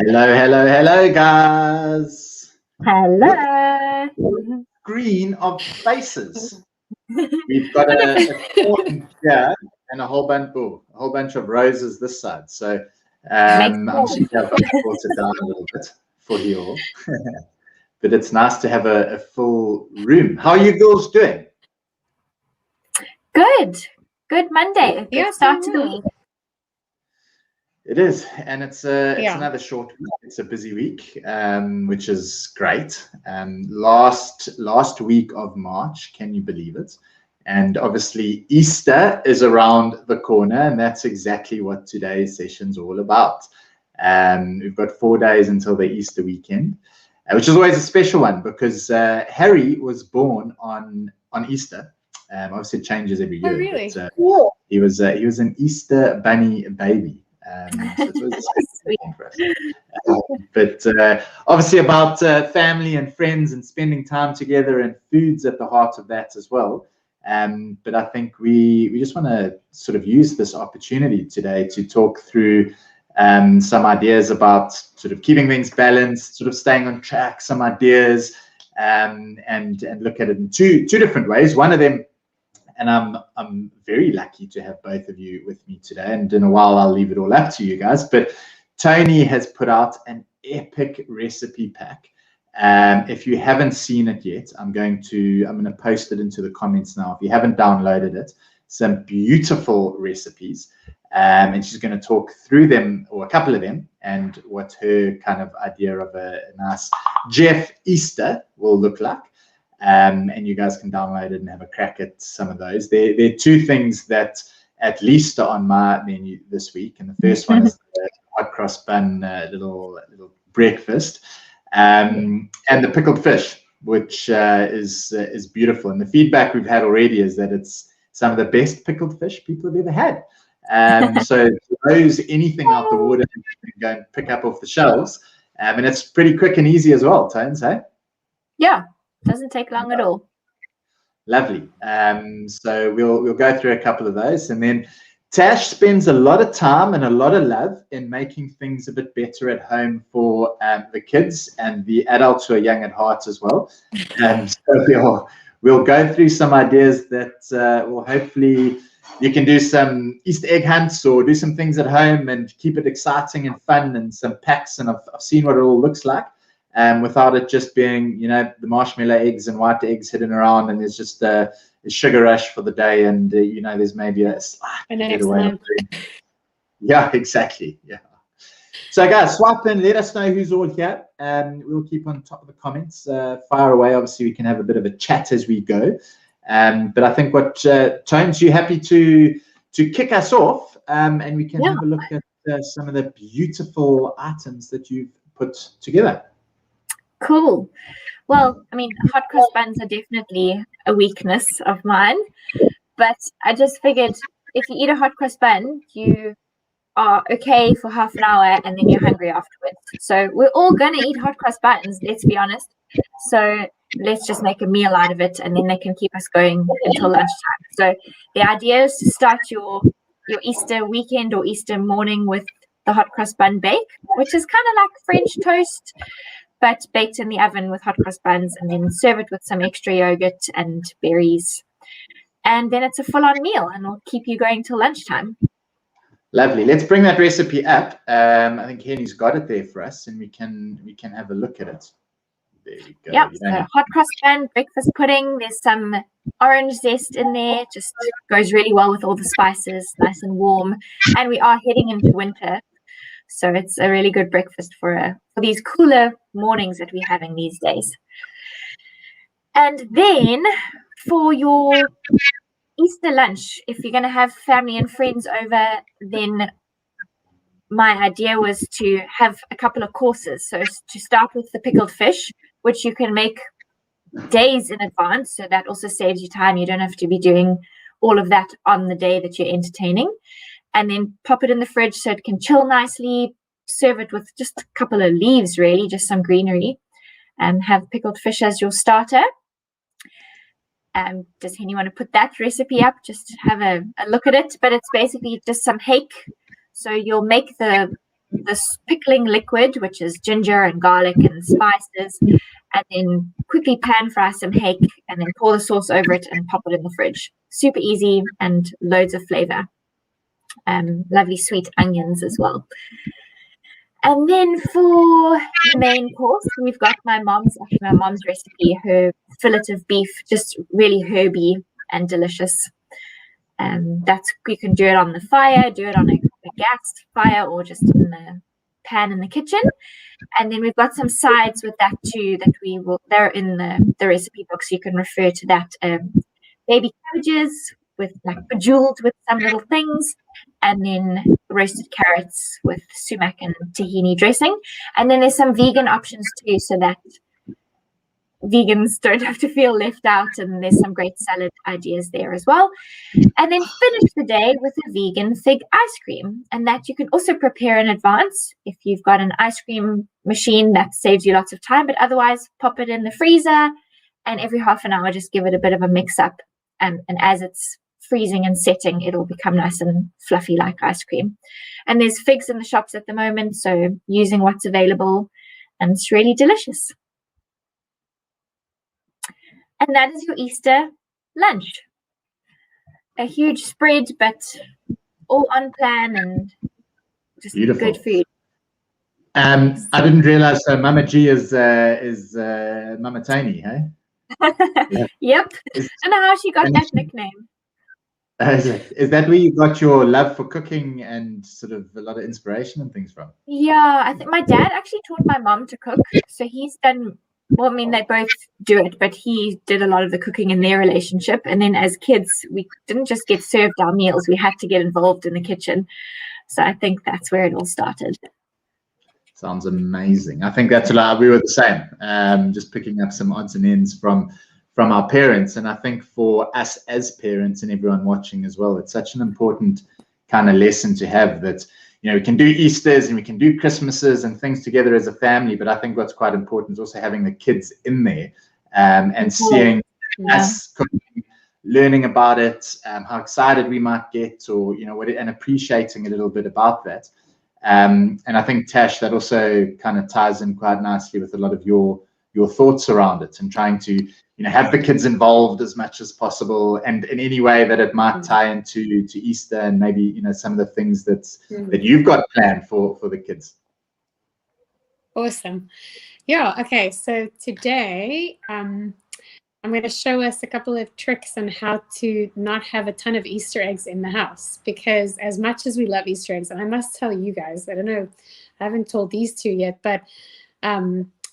Hello, hello, hello, guys. Hello. Green of faces. We've got a thorn here and a whole bunch of roses this side. So I'm sorry I've got to water down a little bit for you all. But it's nice to have a full room. How are you girls doing? Good Monday. Good start to the week. It is, and it's another short week. It's a busy week, which is great. Last week of March, can you believe it? And obviously Easter is around the corner, and that's exactly what today's session's all about. We've got 4 days until the Easter weekend, which is always a special one because Harry was born on Easter. Obviously, it changes every year. Oh, really? But, he was an Easter bunny baby. So it was a for us. But obviously about family and friends and spending time together, and food's at the heart of that as well. But I think we just want to sort of use this opportunity today to talk through some ideas about sort of keeping things balanced, sort of staying on track, some ideas, and look at it in two different ways. One of them, and I'm very lucky to have both of you with me today. And in a while, I'll leave it all up to you guys. But Tony has put out an epic recipe pack. If you haven't seen it yet, I'm going to post it into the comments now. If you haven't downloaded it, some beautiful recipes. And she's going to talk through them, or a couple of them, and what her kind of idea of a nice Jeff Easter will look like. And you guys can download it and have a crack at some of those. There are two things that at least are on my menu this week, and the first one is the hot cross bun little breakfast, and the pickled fish, which is beautiful. And the feedback we've had already is that it's some of the best pickled fish people have ever had. So those anything out the water, you can go and pick up off the shelves, and it's pretty quick and easy as well. Tones, hey? Yeah. Doesn't take long at all. Lovely. So we'll go through a couple of those, and then Tash spends a lot of time and a lot of love in making things a bit better at home for the kids and the adults who are young at heart as well. So we'll go through some ideas that will hopefully you can do some Easter egg hunts or do some things at home and keep it exciting and fun, and some packs. And I've seen what it all looks like. Without it just being, the marshmallow eggs and white eggs hidden around, and there's just a sugar rush for the day, and there's maybe a slight getaway. Yeah, exactly. Yeah. So guys, swipe in, let us know who's all here, and we'll keep on top of the comments. Fire away. Obviously, we can have a bit of a chat as we go. But I think what Tones, you happy to kick us off, and we can have a look at some of the beautiful items that you've put together. Cool. Well, I mean, hot cross buns are definitely a weakness of mine, but I just figured if you eat a hot cross bun, you are okay for half an hour and then you're hungry afterwards. So we're all going to eat hot cross buns, let's be honest. So let's just make a meal out of it, and then they can keep us going until lunchtime. So the idea is to start your Easter weekend or Easter morning with the hot cross bun bake, which is kind of like French toast, but baked in the oven with hot cross buns, and then serve it with some extra yogurt and berries. And then it's a full-on meal, and it'll keep you going till lunchtime. Lovely. Let's bring that recipe up. I think Henny's got it there for us, and we can have a look at it. There we go. Yep, so hot cross bun, breakfast pudding. There's some orange zest in there. Just goes really well with all the spices, nice and warm. And we are heading into winter, so it's a really good breakfast for these cooler mornings that we're having these days. And then for your Easter lunch, if you're going to have family and friends over, then my idea was to have a couple of courses. So to start with the pickled fish, which you can make days in advance. So that also saves you time. You don't have to be doing all of that on the day that you're entertaining. And then pop it in the fridge so it can chill nicely. Serve it with just a couple of leaves, really, just some greenery. And have pickled fish as your starter. Does anyone want to put that recipe up? Just have a look at it. But it's basically just some hake. So you'll make the this pickling liquid, which is ginger and garlic and spices, and then quickly pan fry some hake and then pour the sauce over it and pop it in the fridge. Super easy and loads of flavor. Lovely sweet onions as well. And then for the main course, we've got my mom's recipe, her fillet of beef, just really herby and delicious. You can do it on the fire, do it on a gas fire, or just in the pan in the kitchen. And then we've got some sides with that too that they're in the recipe book, so you can refer to that. Baby cabbages with bejeweled with some little things, and then roasted carrots with sumac and tahini dressing. And then there's some vegan options too, so that vegans don't have to feel left out, and there's some great salad ideas there as well. And then finish the day with a vegan fig ice cream, and that you can also prepare in advance if you've got an ice cream machine. That saves you lots of time, but otherwise pop it in the freezer, and every half an hour just give it a bit of a mix up, and as it's freezing and setting, it'll become nice and fluffy like ice cream. And there's figs in the shops at the moment, so using what's available, and it's really delicious. And that is your Easter lunch. A huge spread, but all on plan and just beautiful. Good food. I didn't realize Mama G is Mama Toni, hey? Yeah. Yep. I don't know how she got that nickname. Is that where you got your love for cooking and sort of a lot of inspiration and things from? Yeah, I think my dad actually taught my mom to cook. So he's done, well, I mean, they both do it, but he did a lot of the cooking in their relationship. And then as kids, we didn't just get served our meals, we had to get involved in the kitchen. So I think that's where it all started. Sounds amazing. I think that's a lot. We were the same, just picking up some odds and ends from our parents. And I think for us as parents and everyone watching as well, it's such an important kind of lesson to have that, you know, we can do Easters and we can do Christmases and things together as a family. But I think what's quite important is also having the kids in there and seeing us cooking, learning about it, how excited we might get, or, you know, and appreciating a little bit about that. And I think, Tash, that also kind of ties in quite nicely with a lot of your thoughts around it, and trying to, you know, have the kids involved as much as possible, and in any way that it might tie into Easter, and maybe, you know, some of the things that you've got planned for the kids. Awesome. Yeah. Okay. So today, I'm going to show us a couple of tricks on how to not have a ton of Easter eggs in the house, because as much as we love Easter eggs, and I must tell you guys, I don't know, I haven't told these two yet, but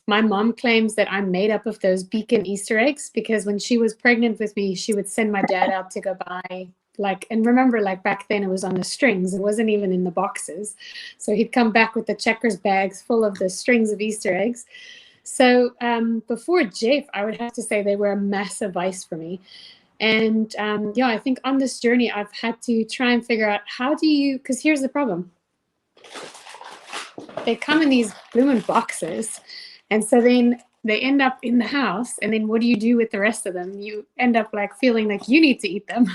my mom claims that I'm made up of those beacon Easter eggs, because when she was pregnant with me, she would send my dad out to go buy, and remember, back then it was on the strings. It wasn't even in the boxes. So he'd come back with the Checkers bags full of the strings of Easter eggs. So before Jeff, I would have to say they were a massive vice for me. And yeah, I think on this journey, I've had to try and figure out because here's the problem. They come in these blooming boxes. And so then they end up in the house. And then what do you do with the rest of them? You end up feeling like you need to eat them.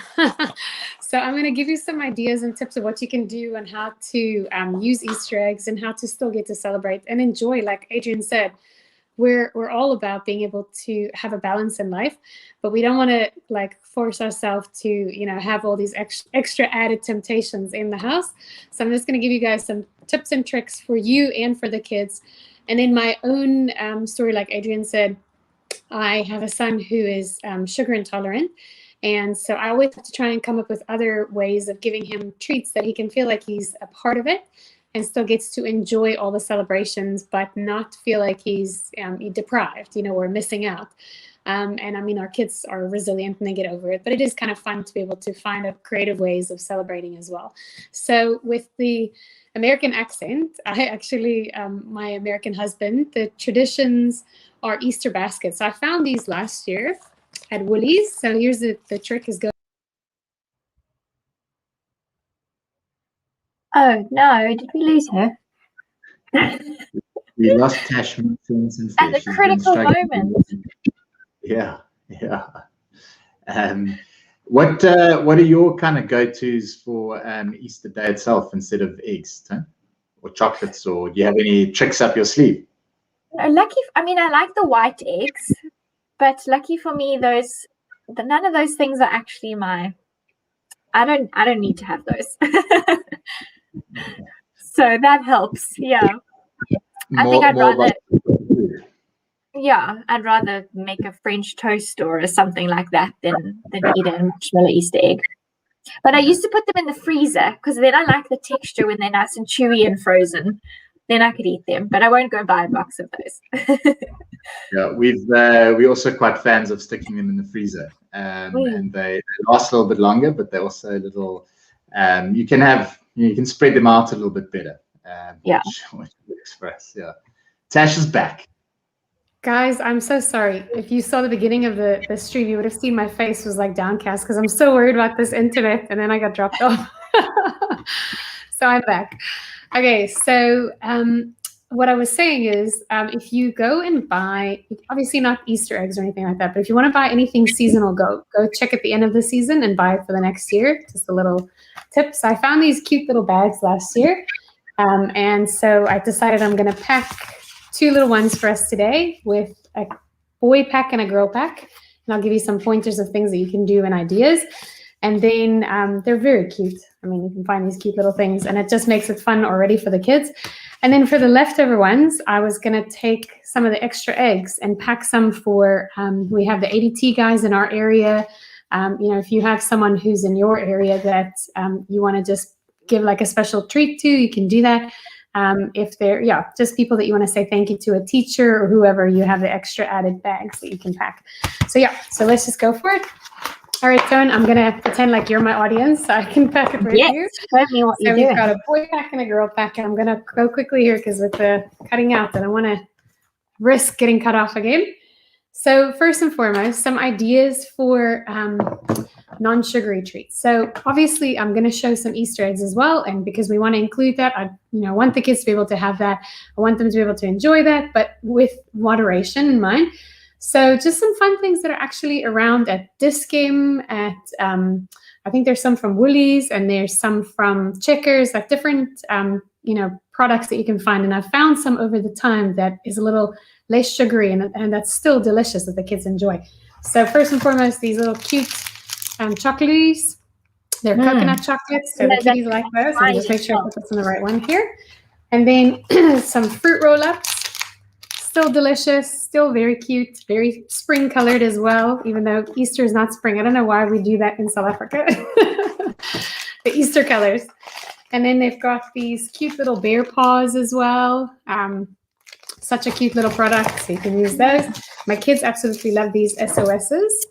So I'm going to give you some ideas and tips of what you can do and how to use Easter eggs and how to still get to celebrate and enjoy. Like Adrian said, we're all about being able to have a balance in life, but we don't want to force ourselves to, you know, have all these extra added temptations in the house. So I'm just going to give you guys some tips and tricks for you and for the kids. And in my own story, like Adrian said, I have a son who is sugar intolerant. And so I always have to try and come up with other ways of giving him treats that he can feel like he's a part of it and still gets to enjoy all the celebrations, but not feel like he's deprived, you know, or missing out. And I mean, our kids are resilient and they get over it, but it is kind of fun to be able to find creative ways of celebrating as well. So with the American accent, I actually, my American husband, the traditions are Easter baskets. So I found these last year at Woolies. So here's the trick is go. Oh no, did we lose her? We lost Tash since at a critical moment. Yeah. What are your kind of go-tos for Easter Day itself instead of eggs, huh? chocolates, or do you have any tricks up your sleeve? I like the white eggs, but lucky for me, none of those things are actually I don't need to have those. So that helps. Yeah. I think I'd rather make a French toast or something like that than eat a marshmallow Easter egg. But I used to put them in the freezer because then I like the texture when they're nice and chewy and frozen. Then I could eat them, but I won't go buy a box of those. Yeah, we're also quite fans of sticking them in the freezer, and they last a little bit longer, but they're also a little. You can spread them out a little bit better. Which works for us. Yeah, Tash is back. Guys, I'm so sorry. If you saw the beginning of the stream, you would have seen my face was like downcast because I'm so worried about this internet, and then I got dropped off. So I'm back. Okay, so what I was saying is if you go and buy, obviously not Easter eggs or anything like that, but if you want to buy anything seasonal, go check at the end of the season and buy it for the next year. Just a little tip. So I found these cute little bags last year. And so I decided I'm going to pack 2 little ones for us today with a boy pack and a girl pack. And I'll give you some pointers of things that you can do and ideas. And then they're very cute. I mean, you can find these cute little things, and it just makes it fun already for the kids. And then for the leftover ones, I was going to take some of the extra eggs and pack some for, we have the ADT guys in our area. If you have someone who's in your area that you want to just give like a special treat to, you can do that. If they're, just people that you want to say thank you to, a teacher or whoever, you have the extra added bags that you can pack. So let's just go for it. All right, Tone, I'm going to pretend like you're my audience so I can pack it right here. Show me what you're doing. We've got a boy pack and a girl pack, and I'm going to go quickly here because with the cutting out, I don't want to risk getting cut off again. So first and foremost, some ideas for non-sugary treats. So obviously I'm going to show some Easter eggs as well. And because we want to include that, I want the kids to be able to have that. I want them to be able to enjoy that, but with moderation in mind. So just some fun things that are actually around at Dis-Chem, at I think there's some from Woolies and there's some from Checkers, like different products that you can find. And I've found some over the time that is a little less sugary and that's still delicious that the kids enjoy. So first and foremost, these little cute chocolates. They're coconut chocolates, so the kiddies like those. I'll just make sure I put this in the right one here. And then some fruit roll-ups. Still delicious, still very cute, very spring colored as well, even though Easter is not spring. I don't know why we do that in South Africa. The Easter colors. And then they've got these cute little bear paws as well. Such a cute little product, so you can use those. My kids absolutely love these SOSs.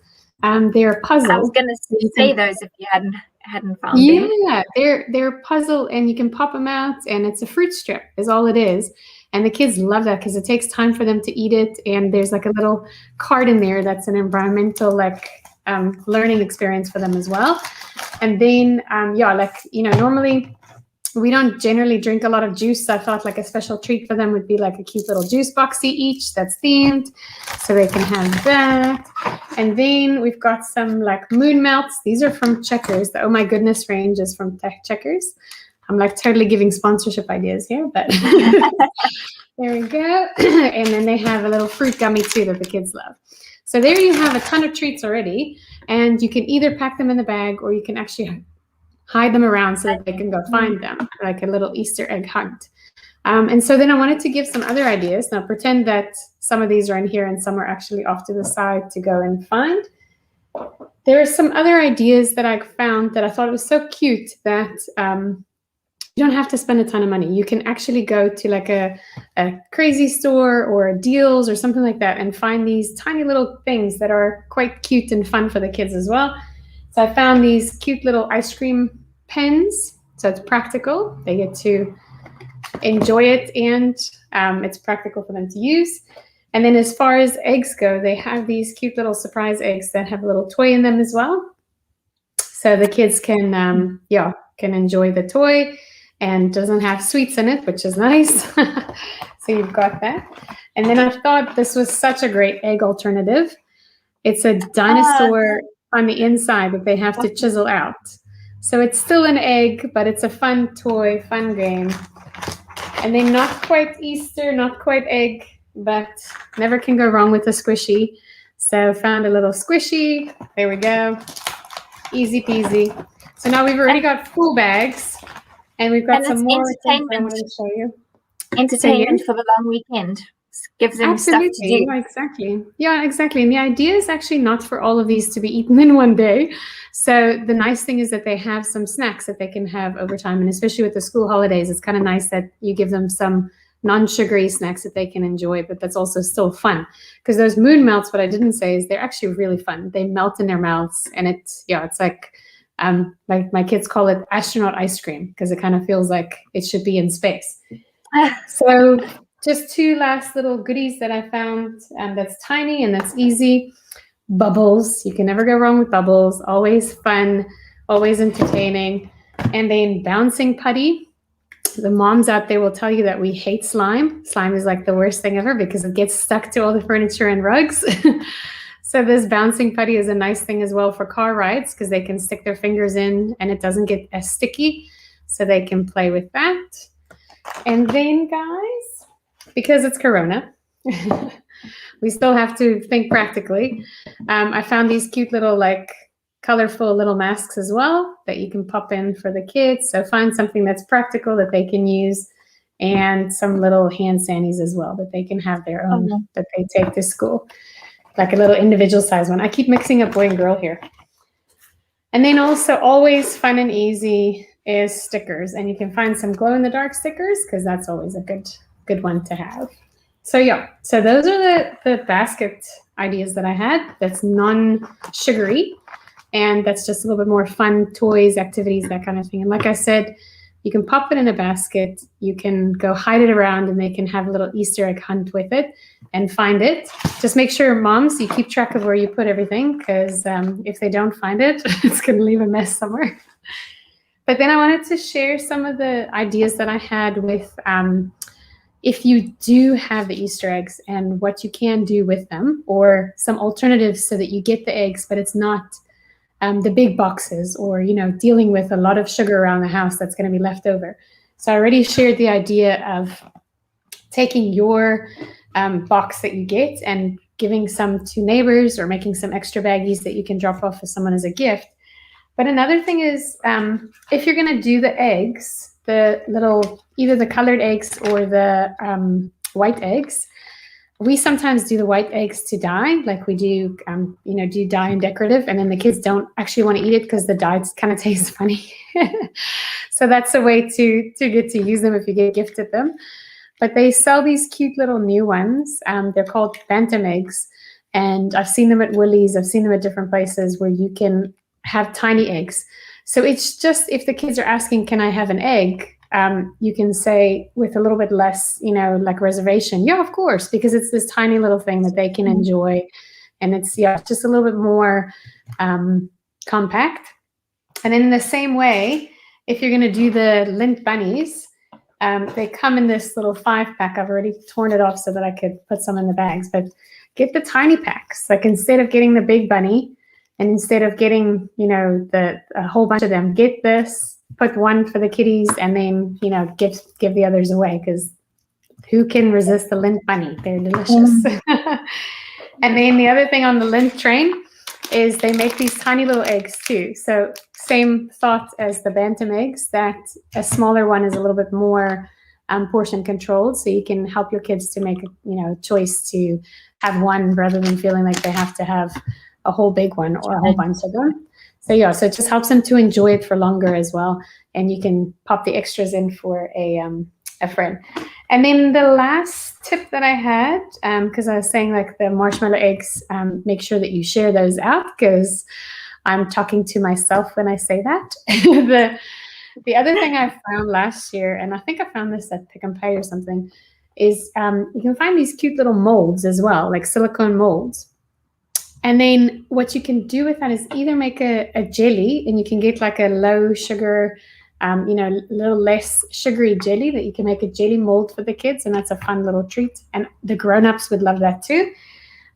They're puzzle. I was going to say those if you hadn't found them. Yeah, they're puzzle, and you can pop them out, and it's a fruit strip is all it is. And the kids love that because it takes time for them to eat it. And there's like a little card in there that's an environmental learning experience for them as well. And then, normally we don't generally drink a lot of juice. So I thought like a special treat for them would be like a cute little juice boxy each that's themed. So they can have that. And then we've got some like moon melts. These are from Checkers. The Oh My Goodness range is from Checkers. I'm like totally giving sponsorship ideas here, but there we go. And then they have a little fruit gummy too that the kids love. So there you have a ton of treats already. And you can either pack them in the bag or you can actually hide them around so that they can go find them, like a little Easter egg hunt. And so then I wanted to give some other ideas. Now pretend that some of these are in here and some are actually off to the side to go and find. There are some other ideas that I found that I thought was so cute that you don't have to spend a ton of money. You can actually go to like a crazy store or a Deals or something like that and find these tiny little things that are quite cute and fun for the kids as well. So I found these cute little ice cream pens. So it's practical. They get to enjoy it and it's practical for them to use. And then as far as eggs go, they have these cute little surprise eggs that have a little toy in them as well. So the kids can enjoy the toy. And doesn't have sweets in it, which is nice. So you've got that. And then I thought this was such a great egg alternative. It's a dinosaur on the inside that they have to chisel out. So it's still an egg, but it's a fun toy, fun game. And then not quite Easter, not quite egg, but never can go wrong with a squishy. So found a little squishy. There we go. Easy peasy. So now we've already got full bags, and we've got some more things I wanted to show you. Entertainment for the long weekend. Gives them stuff to do. Yeah, exactly. Yeah, exactly. And the idea is actually not for all of these to be eaten in one day. So the nice thing is that they have some snacks that they can have over time. And especially with the school holidays, it's kind of nice that you give them some non-sugary snacks that they can enjoy, but that's also still fun. Because those moon melts, what I didn't say is they're actually really fun. They melt in their mouths, and it's like my kids call it astronaut ice cream, because it kind of feels like it should be in space. So just two last little goodies that I found that's tiny and that's easy. Bubbles. You can never go wrong with bubbles. Always fun, always entertaining. And then bouncing putty. The moms out there will tell you that we hate slime. Slime is like the worst thing ever because it gets stuck to all the furniture and rugs. So this bouncing putty is a nice thing as well for car rides, because they can stick their fingers in and it doesn't get as sticky. So they can play with that. And then, guys, because it's Corona, we still have to think practically. I found these cute little, like, colorful little masks as well that you can pop in for the kids. So find something that's practical that they can use, and some little hand sanities as well that they can have their own that they take to school, like a little individual size one. I keep mixing up boy and girl here. And then also always fun and easy is stickers, and you can find some glow in the dark stickers, because that's always a good one to have. So yeah, so those are the basket ideas that I had. That's non-sugary, and that's just a little bit more fun, toys, activities, that kind of thing. And like I said, you can pop it in a basket, you can go hide it around, and they can have a little Easter egg hunt with it and find it. Just make sure, moms, you keep track of where you put everything, because if they don't find it, it's going to leave a mess somewhere. But then I wanted to share some of the ideas that I had with if you do have the Easter eggs and what you can do with them, or some alternatives so that you get the eggs, but it's not the big boxes, or, you know, dealing with a lot of sugar around the house that's going to be left over. So I already shared the idea of taking your box that you get and giving some to neighbors, or making some extra baggies that you can drop off for someone as a gift. But another thing is, if you're going to do the eggs, the little, either the colored eggs or the white eggs, we sometimes do the white eggs to dye, like we do, do dye and decorative, and then the kids don't actually want to eat it because the dye kind of tastes funny. So that's a way to get to use them if you get gifted them. But they sell these cute little new ones. They're called bantam eggs, and I've seen them at Woolies. I've seen them at different places where you can have tiny eggs. So it's just, if the kids are asking, can I have an egg? You can say, with a little bit less, like reservation, yeah, of course, because it's this tiny little thing that they can enjoy. And it's, just a little bit more compact. And in the same way, if you're going to do the lint bunnies, they come in this little 5-pack. I've already torn it off so that I could put some in the bags, but get the tiny packs. Like, instead of getting the big bunny, and instead of getting, a whole bunch of them, get this, put one for the kiddies, and then, give the others away, because who can resist the lint bunny? They're delicious. And then the other thing on the lint train is they make these tiny little eggs too. So same thought as the bantam eggs, that a smaller one is a little bit more portion controlled, so you can help your kids to make a choice to have one rather than feeling like they have to have a whole big one or a whole bunch of them. So so it just helps them to enjoy it for longer as well. And you can pop the extras in for a friend. And then the last tip that I had, because I was saying, like, the marshmallow eggs, make sure that you share those out, because I'm talking to myself when I say that. The other thing I found last year, and I think I found this at Pick and Pay or something, is you can find these cute little molds as well, like silicone molds. And then what you can do with that is either make a jelly, and you can get like a low sugar, a little less sugary jelly, that you can make a jelly mold for the kids, and that's a fun little treat. And the grown-ups would love that too.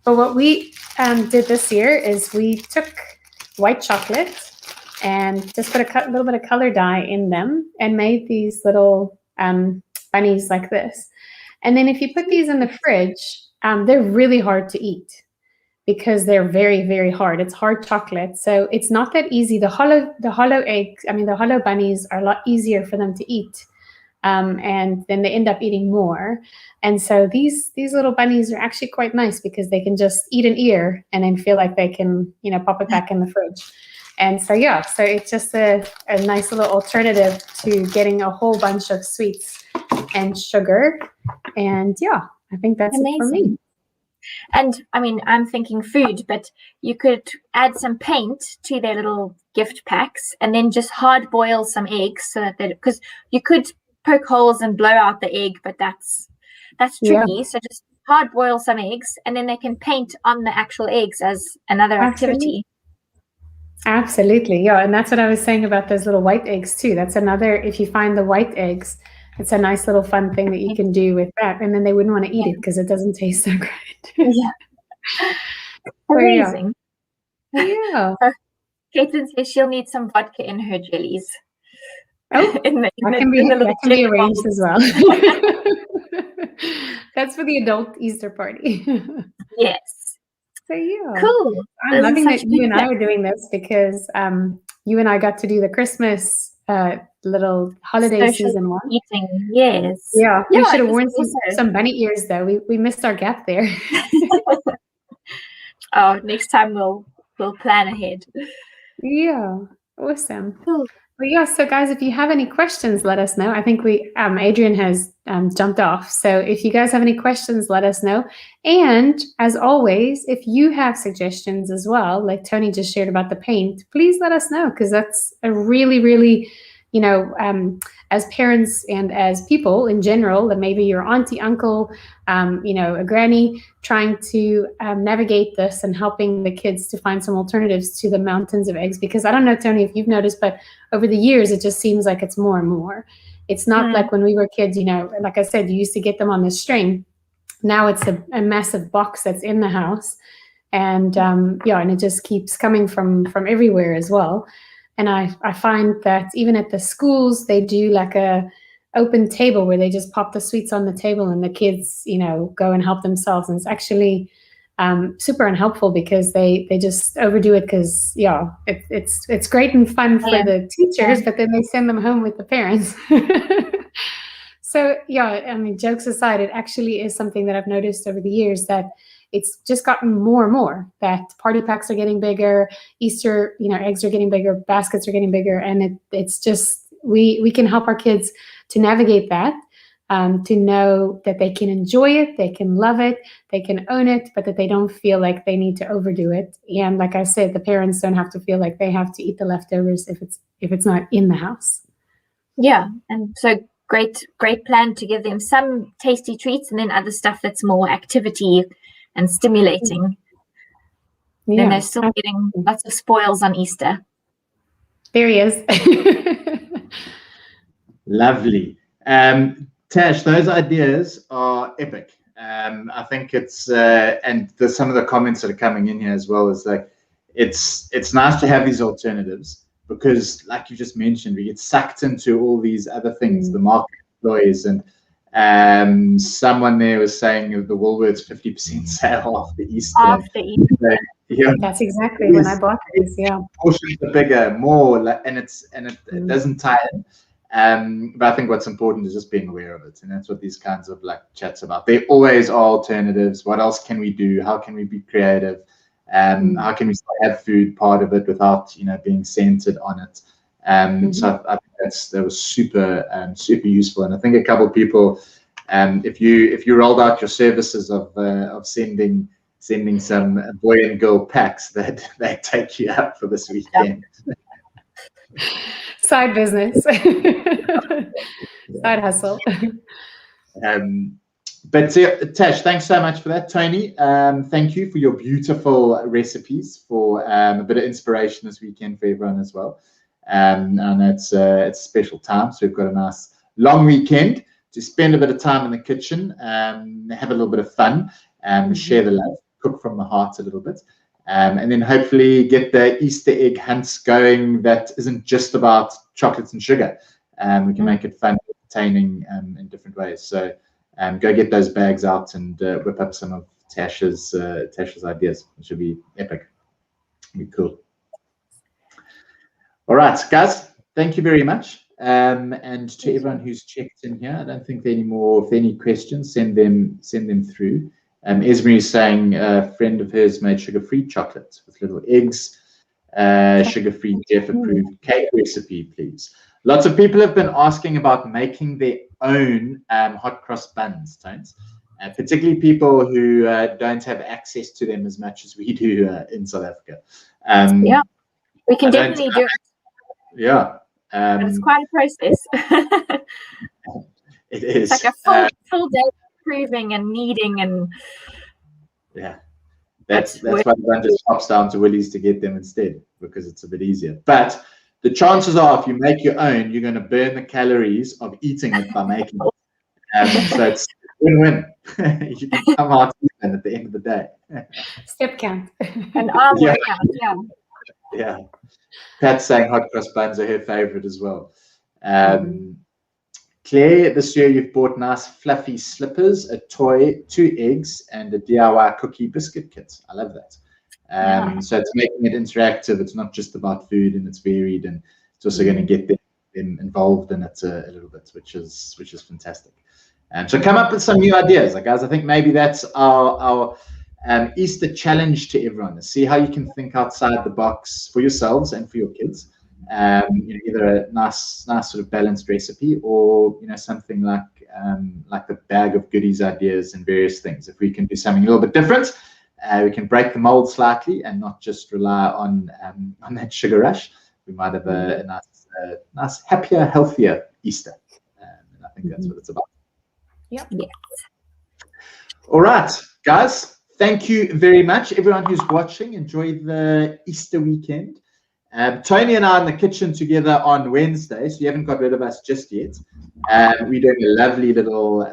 But what we did this year is we took white chocolate and just put a little bit of color dye in them, and made these little bunnies like this. And then if you put these in the fridge, they're really hard to eat because they're very, very hard. It's hard chocolate. So it's not that easy. The hollow eggs, the hollow bunnies are a lot easier for them to eat. And then they end up eating more. And so these little bunnies are actually quite nice because they can just eat an ear and then feel like they can, pop it back in the fridge. And so, so it's just a nice little alternative to getting a whole bunch of sweets and sugar. And I think that's amazing. It for me. And I'm thinking food, but you could add some paint to their little gift packs and then just hard boil some eggs so that because you could poke holes and blow out the egg, but that's tricky. Yeah. So just hard boil some eggs and then they can paint on the actual eggs as another activity. Absolutely. Yeah. And that's what I was saying about those little white eggs too. That's another, if you find the white eggs, it's a nice little fun thing that you can do with that. And then they wouldn't want to eat it because it doesn't taste so great. Yeah. Amazing. Yeah. Caitlin says she'll need some vodka in her jellies. Oh, that can be arranged as well. That's for the adult Easter party. Yes. So yeah. Cool. I'm loving that you and I are doing this because you and I got to do the Christmas little holiday social season one. Eating. Yes. Yeah. We should have worn some bunny ears though. We missed our gap there. Oh, next time we'll plan ahead. Yeah. Awesome. Cool. Well, yeah, so guys, if you have any questions, let us know. I think Adrian has jumped off. So if you guys have any questions, let us know. And as always, if you have suggestions as well, like Toni just shared about the paint, please let us know because that's a really, really, as parents and as people in general, that maybe your auntie, uncle, a granny trying to navigate this and helping the kids to find some alternatives to the mountains of eggs. Because I don't know, Toni, if you've noticed, but over the years, it just seems like it's more and more. It's not like when we were kids, like I said, you used to get them on the string. Now it's a massive box that's in the house. And and it just keeps coming from everywhere as well. And I find that even at the schools, they do like a open table where they just pop the sweets on the table and the kids, go and help themselves. And it's actually super unhelpful because they just overdo it because, it's great and fun for the teachers, but then they send them home with the parents. So, jokes aside, it actually is something that I've noticed over the years that it's just gotten more and more that party packs are getting bigger, Easter, eggs are getting bigger, baskets are getting bigger. And it's just, we can help our kids to navigate that, to know that they can enjoy it, they can love it, they can own it, but that they don't feel like they need to overdo it. And like I said, the parents don't have to feel like they have to eat the leftovers if it's not in the house. Yeah. And so great plan to give them some tasty treats and then other stuff that's more activity and stimulating. Yeah, then they're still getting lots of spoils on Easter. There he is. Lovely. Tash, those ideas are epic. I think it's and some of the comments that are coming in here as well is like it's nice to have these alternatives because, like you just mentioned, we get sucked into all these other things, the market employees, and someone there was saying the Woolworths 50% sale after Easter. So, that's exactly when I bought this. Yeah, portions are bigger, more, and it doesn't tie in. But I think what's important is just being aware of it, and that's what these kinds of chats about. There always are alternatives. What else can we do? How can we be creative? How can we still have food part of it without being centered on it? So I think that was super useful, and I think a couple of people, if you rolled out your services of sending some boy and girl packs, that they take you up for this weekend. Side business, side hustle. But Tash, thanks so much for that. Toni, thank you for your beautiful recipes, for a bit of inspiration this weekend for everyone as well. And it's a special time, so we've got a nice long weekend to spend a bit of time in the kitchen, have a little bit of fun, share the love, cook from the heart a little bit, and then hopefully get the Easter egg hunts going that isn't just about chocolates and sugar. We can make it fun, entertaining in different ways. So go get those bags out and whip up some of Tash's ideas. It should be epic. It'll be cool. All right, guys, thank you very much. And to everyone who's checked in here, I don't think there are any more. If there are any questions, send them through. Esme is saying a friend of hers made sugar-free chocolate with little eggs. Sugar-free Jeff approved cake recipe, please. Lots of people have been asking about making their own hot cross buns, Tones. Particularly people who don't have access to them as much as we do in South Africa. Yeah, we can definitely do it. Yeah. But it's quite a process. It is. It's like a full day proving and kneading and yeah. That's why everyone just hops down to Woolies to get them instead, because it's a bit easier. But the chances are, if you make your own, you're going to burn the calories of eating it by making it. So it's win-win. You can come out even at the end of the day. Step count. An arm workout, yeah. Yeah. Pat's saying hot cross buns are her favorite as well. Claire, this year you've bought nice fluffy slippers, a toy, 2 eggs, and a DIY cookie biscuit kit. I love that. So it's making it interactive. It's not just about food, and it's varied, and it's also going to get them involved in it a little bit, which is fantastic. So come up with some new ideas, guys. I think maybe that's our Easter challenge to everyone: to see how you can think outside the box for yourselves and for your kids. Either a nice sort of balanced recipe, or something like the bag of goodies ideas and various things. If we can do something a little bit different, we can break the mold slightly and not just rely on that sugar rush. We might have a nice, happier, healthier Easter. And I think that's what it's about. Yep. Yes. All right, guys. Thank you very much, everyone who's watching. Enjoy the Easter weekend. Tony and I are in the kitchen together on Wednesday, so you haven't got rid of us just yet. We're doing a lovely little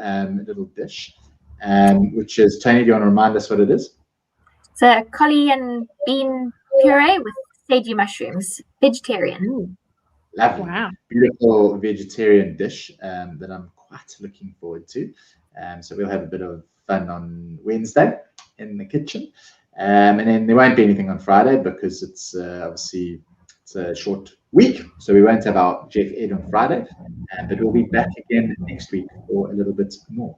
dish, which is, Tony, do you want to remind us what it is? It's a collie and bean puree with sagey mushrooms, vegetarian. Ooh. Lovely. Wow. Beautiful vegetarian dish that I'm quite looking forward to. So we'll have a bit of fun on Wednesday in the kitchen. And then there won't be anything on Friday because it's obviously it's a short week, so we won't have our Jeff Ed on Friday, but we'll be back again next week for a little bit more.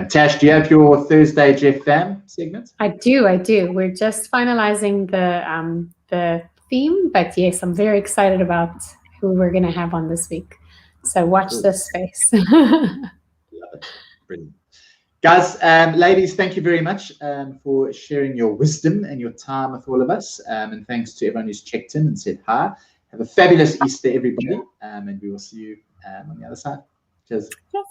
Tash, do you have your Thursday Jeff Fam segment? I do. We're just finalizing the theme, but yes, I'm very excited about who we're going to have on this week. So watch this space. Love it. Brilliant. Guys, ladies, thank you very much for sharing your wisdom and your time with all of us. And thanks to everyone who's checked in and said hi. Have a fabulous Easter, everybody. And we will see you on the other side. Cheers. Yes.